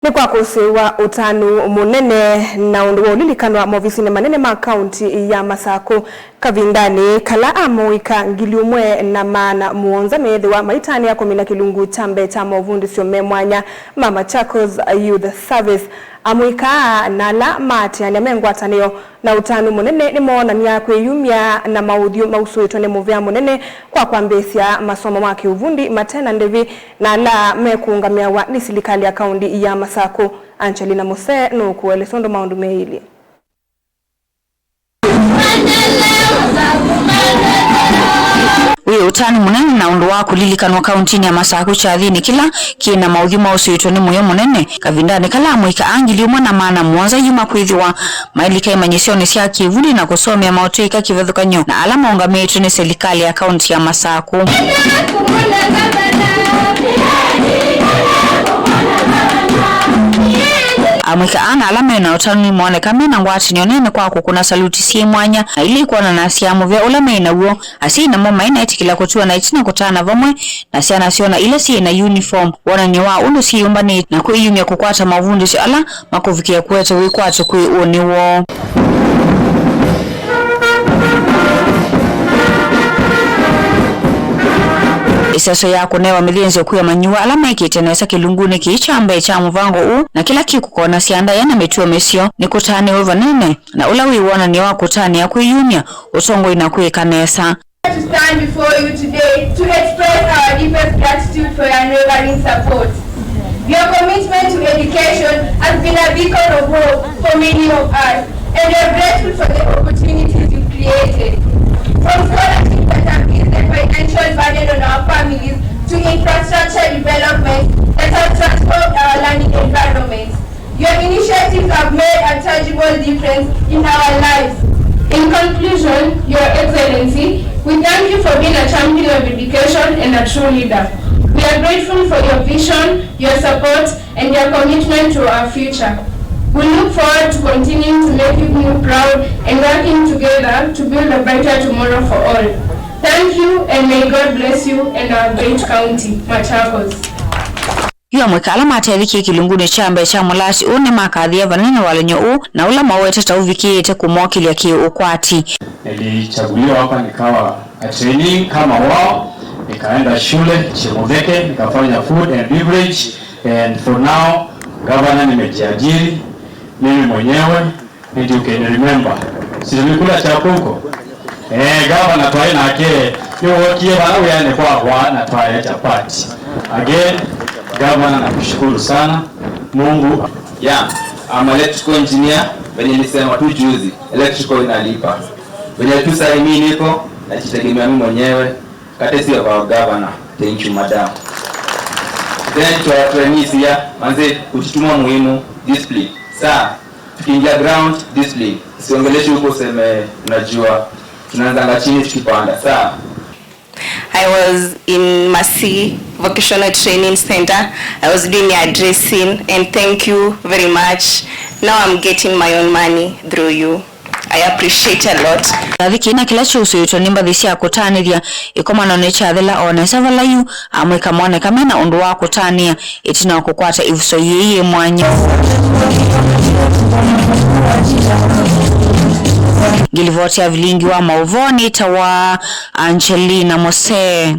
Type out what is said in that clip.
Ni kwa kusiwa utanu munene na undu ulilikanwa maofisini manene ma kaunti ya Masako kavindani kala amoika ngiliumwe na mana muonza methewa maitani ya komina kilungu chambe cha mavundi sio memwanya Mama Chakos Youth Service amoika na la mati ya mengwatanio na utanu munene ni mona niya kweyumia na maudhio mausuito ne muvya munene kwa kwambesia masomo wake uvundi matena ndevi na la mekungamia wa ni serikali ya kaunti ya Masako. Angelina Mose no kuelesondo maundu meili. Uyo utani munene na undu wa kulilikanwa kauntini ya Masako chathini kila kina maudhima usuito ni muyo munene kavindani kala amoika angiliumwa na mana muonza yuma kwithiwa mailika imanyisioni sia kivundi na kusomea mautuika kivethukanyo na alama ungametu ni serikali ya kaunti ya Masako. Amoika ana alama na utanu muone kamena ngwati nyonene kwa kukuna saluti si mwanya na ili kuona na siamu vya ulame ina uo asina moma ina itikila kutua na itina kutana vamwe na siana siona ila si ina uniform wana niwa undu si umbani na kuiyumia kukwata mavundi si ala makufikia kuweta wikuato kui uoni uo. Isaso yako newa milienzi kuya manyua alama ikitenesa kilunguni kiichambe cha mvango u na kila kikukona sianda yana metuwa mesio ni kutani uva nene na ulawi wana ni wa kutani ya kuyumia utongo inakuye kanesa. To stand before you today to express our deepest gratitude for your unwavering support. Your commitment to education has been a beacon of hope for many of us, and we are grateful for the opportunities you created. From scholarships that have eased the financial burden on our families to infrastructure development that have transformed our learning environments. Your initiatives have made a tangible difference in our lives. In conclusion, Your Excellency, we thank you for being a champion of education and a true leader. We are grateful for your vision, your support, and your commitment to our future. We look forward to continuing to make you proud and working together to build a brighter tomorrow for all. Thank you, and may God bless you and our great county, Machakos. Yuwa mweka alama ateviki kilunguni chambe cha mulati une makadhia vanene walenyo u na ula mawete tauviki ite kumwakili ya kiu ukwati. Nilichaguliwa hapa nikawa training kama wao, nikaenda shule Chemodeke, nikafanya food and beverage, and for now governor nimejiajiri mimi mwenyewe. And you can remember silikula chakuko governor twaye nake yokie bana uyane kwa na twaye chapati again. Governor nakushukuru sana Mungu. I'm electrical engineer. Venye nilisema tu juzi, electrical inalipa. Venye tu sasa mimi niko najitegemea mimi mwenyewe. Katesi ya governor. Thank you madam. Then to our trainees here, manze kujituma muhimu, discipline. Sasa tukiingia ground, discipline. Siongeleshe huko sema unajua tunaanza chini tukipanda. Sasa I was in Masi Vocational Training Center. I was doing my dressing, and thank you very much. Now I'm getting my own money through you. I appreciate a lot. Daviki na kila chusu yuto nimba dhisi ya kutaniria ikoma na necha adhela onesa vala yu amweka mwane kamena undu wa kutania itina wakukwata ifuso yeye mwanya Gilivoti ya vilingi wa mauvoni tawa Angelina Mose.